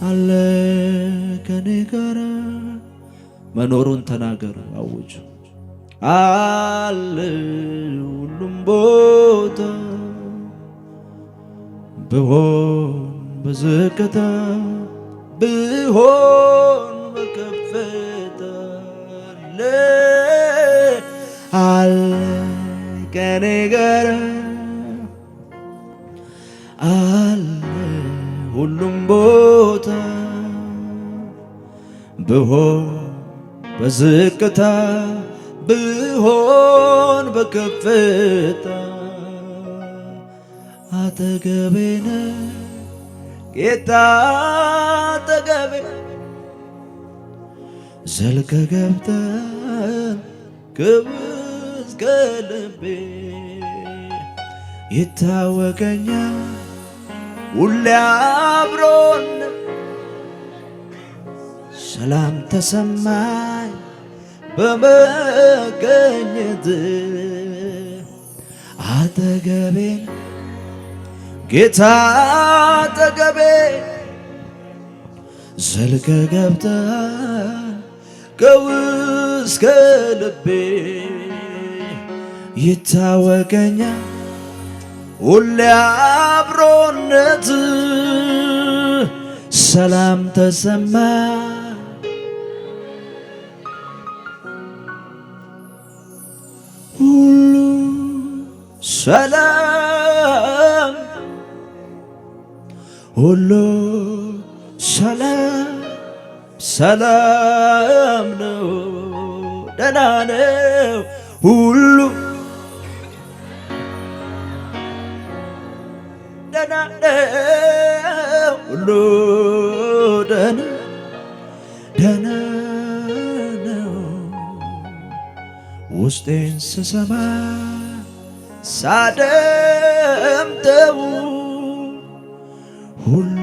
አለ ከኔ ጋር መኖሩን ተናገሩ አውጁ። አለ ሁሉም ቦታ ብሆን በዝቅታ ብሆን በከፍታ አለ ከኔ ጋር አለ ሁሉም ቦታ ብሆን በዝቅታ ብሆን በከፍታ አጠገቤ ነህ ጌታ አጠገቤ ዘልቀህ ገብተህ ግባ እስከ ልቤ ይታወቀኛል ሁሌ አብሮነት ሰላም ተሰማኝ በመገኘት አጠገቤ ጌታ አጠገቤ ዘልቀህ ገብተህ ከውስጥ ልቤ ይታወቀኛል ሁሌ አብሮነት ሰላም ተሰማኝ ሁሉ ሰላም ሁሉ ሰላም ሰላም ነው ደህና ነው ሁሉ ደህና ነው ሁሉ ደህና ደህና ነው ውስጤን ስሰማ ሳደምጠው ሁሉ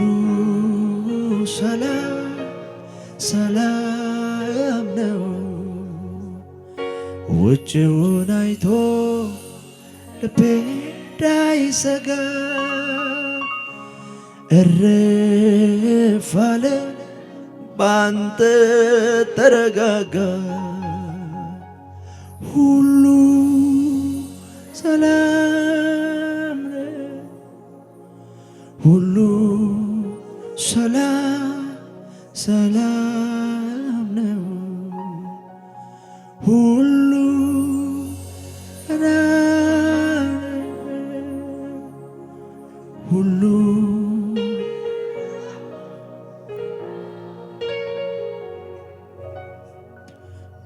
ሰላም ሰላም ነው ውጭውን አይቶ ልቤ እንዳይሰጋ እረፍ አለ ባንተ ተረጋጋ ሁሉ ሰላም ነው ሁሉ ሰላም ሰላም ነው ሁሉ ሁሉ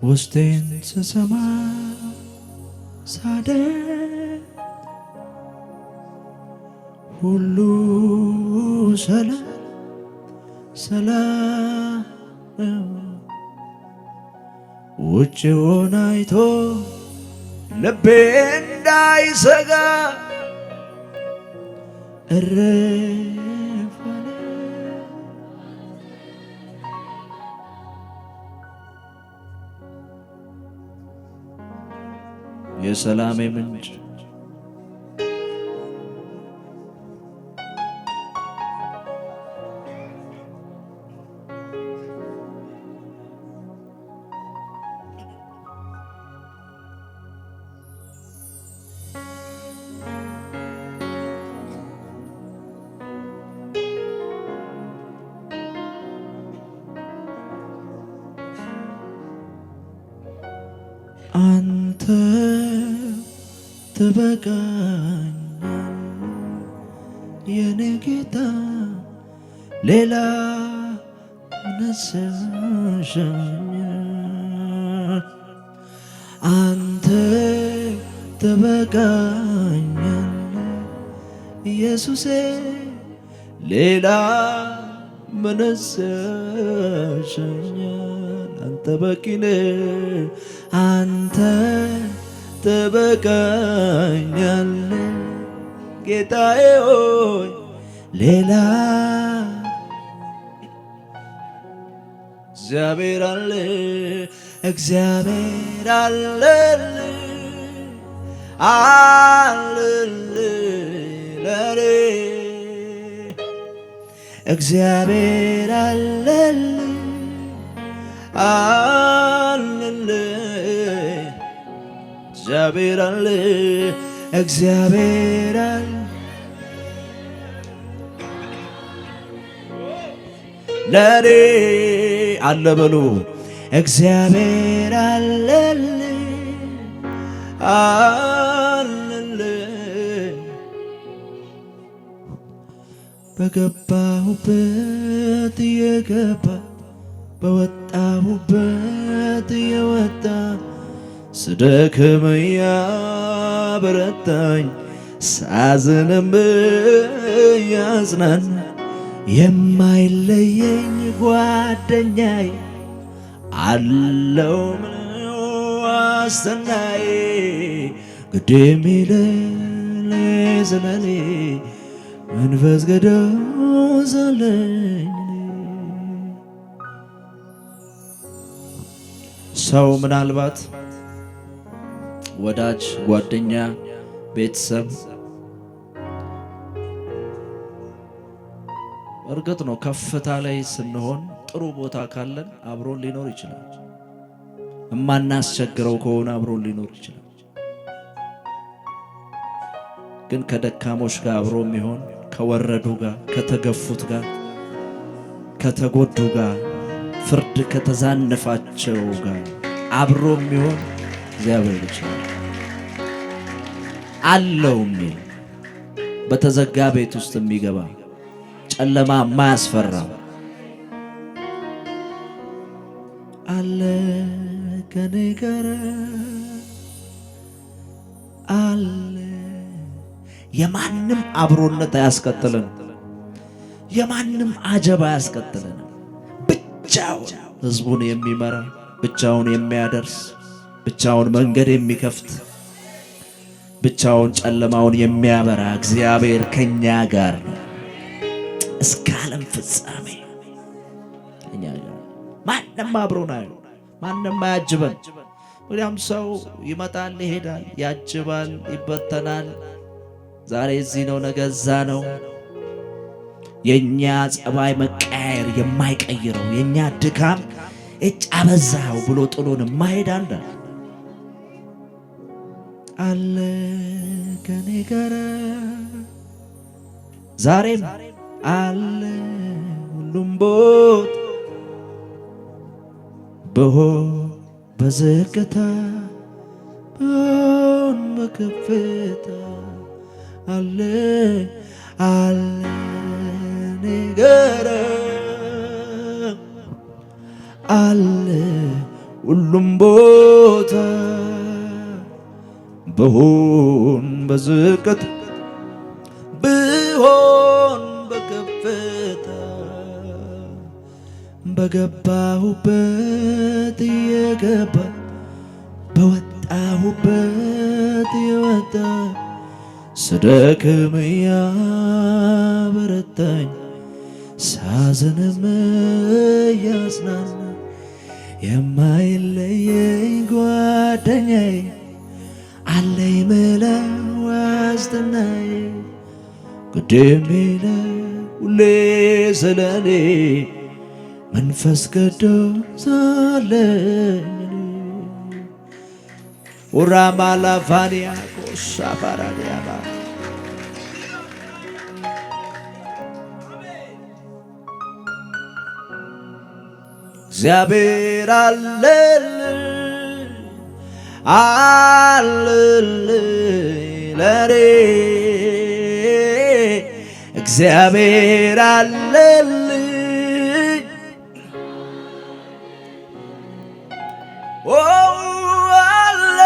ውስጤን ስሰማ ሳደምጥ ሁሉ ሰላም ሰላም ነው ውጭውን አይቶ ልቤ እንዳይሰጋ እረፍ አለ የሰላሜ ምንጭ አንተ ትበቃኛል የኔ ጌታ ሌላ ነሰሻኛል አንተ ትበቃኛል ኢየሱሴ ሌላ መነሰሻኛል አንተ በቂነ አንተ ትበቃኛል ጌታዬ ሆይ ሌላ እግዚአብሔር አለ እግዚአብሔር አለል አለል ለኔ እግዚአብሔር አለልኝ አለልኝ እግዚአብሔር አለ እግዚአብሔር አለ ለኔ አለ በሉ እግዚአብሔር አለልኝ አለልኝ በገባሁበት የገባ በወጣሁበት የወጣ ስደክም ያበረታኝ ሳዝንም ያጽናና የማይለየኝ ጓደኛዬ አለው ምነው ዋስትናዬ ግድ የሚለኝ ስለኔ መንፈስ ቅዱስ አለኝ። ሰው ምናልባት ወዳጅ፣ ጓደኛ፣ ቤተሰብ እርግጥ ነው ከፍታ ላይ ስንሆን ጥሩ ቦታ ካለን አብሮን ሊኖር ይችላል። እማናስቸግረው ከሆነ አብሮን ሊኖር ይችላል። ግን ከደካሞች ጋር አብሮ የሚሆን ከወረዱ ጋር፣ ከተገፉት ጋር፣ ከተጎዱ ጋር፣ ፍርድ ከተዛነፋቸው ጋር አብሮ የሚሆን እግዚአብሔር ይችላል አለው የሚል በተዘጋ ቤት ውስጥ የሚገባ ጨለማ የማያስፈራው አለ ከኔ ጋር አለ። የማንም አብሮነት አያስከትለን፣ የማንም አጀብ አያስከትለን። ብቻውን ህዝቡን የሚመራ ብቻውን የሚያደርስ ብቻውን መንገድ የሚከፍት ብቻውን ጨለማውን የሚያበራ እግዚአብሔር ከኛ ጋር ነው እስከ ዓለም ፍጻሜ። እኛ ጋር ማንም አብሮን አይሆን፣ ማንም አያጅበን። ወዲያም ሰው ይመጣል፣ ይሄዳል፣ ያጅባል፣ ይበተናል። ዛሬ እዚህ ነው፣ ነገ እዛ ነው። የኛ ጸባይ መቀያየር የማይቀይረው የኛ ድካም እጭ አበዛው ብሎ ጥሎን የማይሄድ አለ ከኔ ጋር ዛሬም አለ ሁሉም ቦታ ብሆን በዝቅታ ብሆን በከፍታ አለ አለ እኔ ጋር አለ ሁሉም ቦታ ብሆን በዝቅታ ብሆን በከፍታ በገባሁበት የገባ በወጣሁበት የወጣ ስደክም ያበረታኝ ሳዝንም ያጽናና የማይለየኝ ጓደኛዬ አለኝ ምለው ዋስትናዬ ግድ የሚለው ሁሌ ስለኔ መንፈስ ቅዱስ አለኝ። ኡራማላፋኒያ ኮሻ ባራዲያባ እግዚአብሔር አለልኝ አለልኝ ለኔ እግዚአብሔር አለልኝ አለ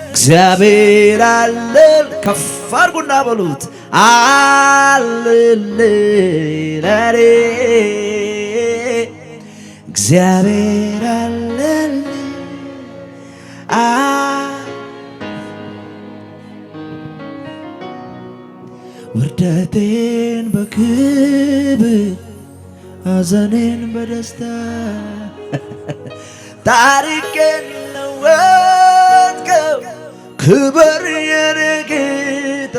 እግዚአብሔር አለል ከፍ አድርጉና በሉት አለልኝ ለኔ እግዚአብሔር አለልኝ ውርደቴን በክብር ሐዘኔን በደስታ ታሪኬን ለወጥከው ክብር የኔ ጌታ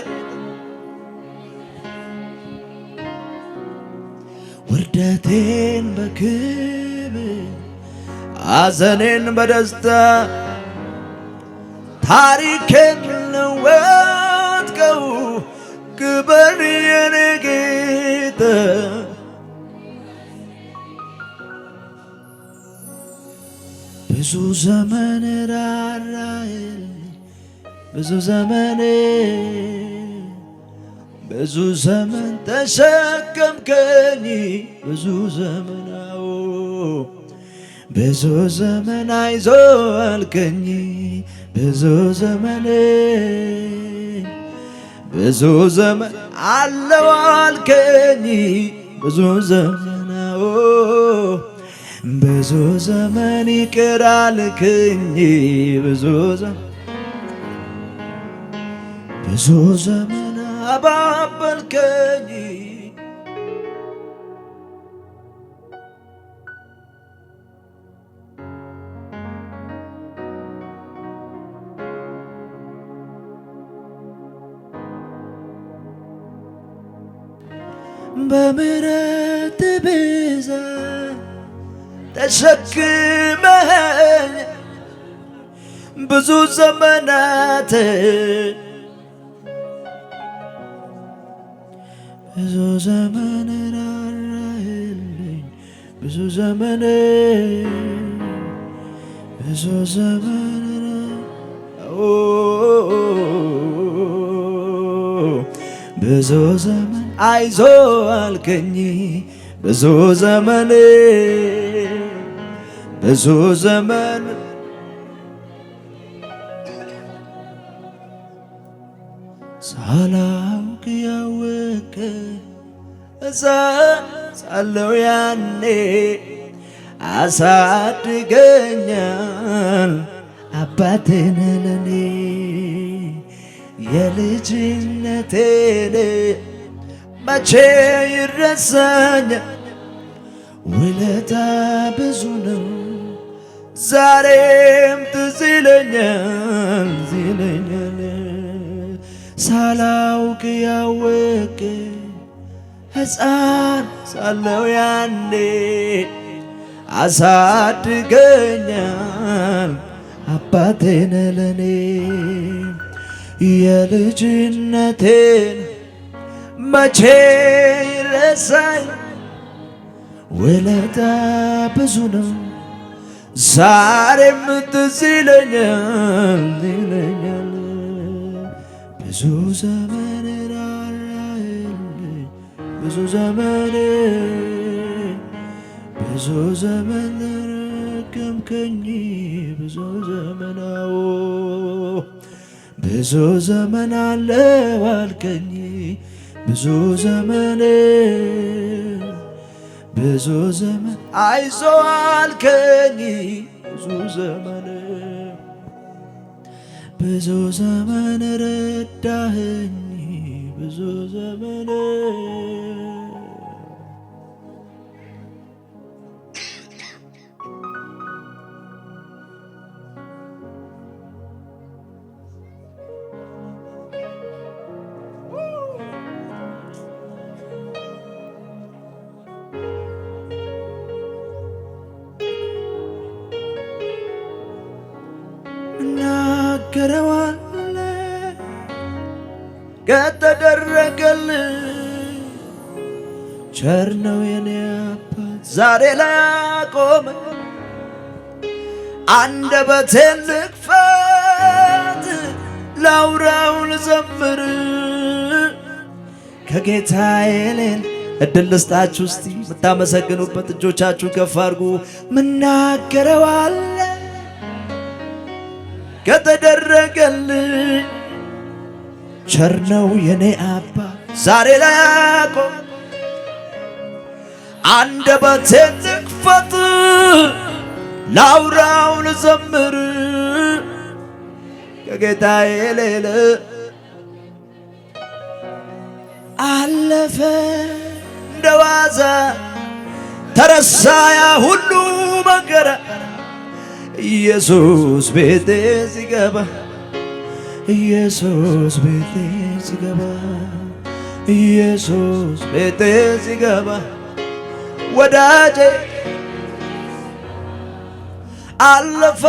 ውርደቴን በክብር ሐዘኔን በደስታ ታሪኬን ለወጥከው ክበር የኔ ጌታ ብዙ ዘመን ራራህልኝ ብዙ ዘመን ተሸከምከኝ ብዙ ዘመን አይዞ አልከኝ ብዙ ዘመን አለው አልከኝ ብዙ ዘመን ይቅር አልከኝ ብዙ ዘመን አባበልከኝ በምሕረት ብዛት ተሸክመኸኝ ብዙ ዘመናት ብዙ ዘመን ራራህልኝ ብዙ ዘመን ብዙ ዘመን አይዞ አልከኝ ብዙ ዘመን ሳላውቅ ያወቀ ሳለው ያኔ አሳድገኛል አባቴን ለኔ የልጅነቴን መቼ ይረሳኛል ውለታ ብዙ ነው ዛሬም ትዝ ይለኛል ሳላውቅ ያወቀ ሕፃን ሳለው ያኔ አሳድገኛል አባቴን ለኔ የልጅነቴን መቼ ይረሳኝ ውለታ ብዙ ነው ዛሬም ትዝ ይለኛል ብዙ ዘመን ራራህልኝ ብዙ ዘመን ተረከምከኝ ብዙ ዘመን አለው አልከኝ ብዙ ዘመን አይዞ አልከኝ ብዙ ዘመን ረዳኸኝ ብዙ ዘመን እናገረዋለሁ ከተደረገልኝ ቸር ነው የኔ አባት ዛሬ ላይ አቆመ አንደበቴን ልክፈት ላውራው ልዘምር ከጌታዬ ሌላ እድል ልስጣችሁ እስቲ የምታመሰግኑበት እጆቻችሁ ከፍ አድርጉ ምናገረዋለሁ ከተደረገልኝ ቸር ነው የኔ አባት ዛሬ ላይ አቆመ አንደበቴን ልክፈት ላውራው ልዘምር ከጌታዬ ሌላ አለፈ እንደዋዛ ተረሳ ያ ሁሉ መከራ ኢየሱስ ቤቴ ሲገባ ኢየሱስ ቤቴ ሲገባ ኢየሱስ ቤቴ ሲገባ ወዳጄ አለፈ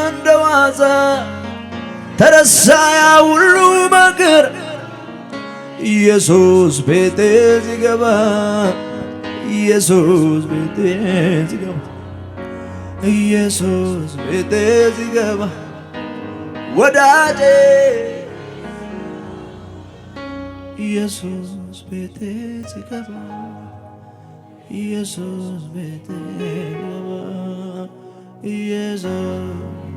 እንደዋዛ ተረሳ ያ ሁሉ መከራ ኢየሱስ ቤቴ ሲገባ ኢየሱስ ቤቴ ሲገባ ኢየሱስ ቤቴ ሲገባ ወዳጄ ኢየሱስ ቤቴ ሲገባ ኢየሱስ ቤቴ ሲገባ ኢየሱስ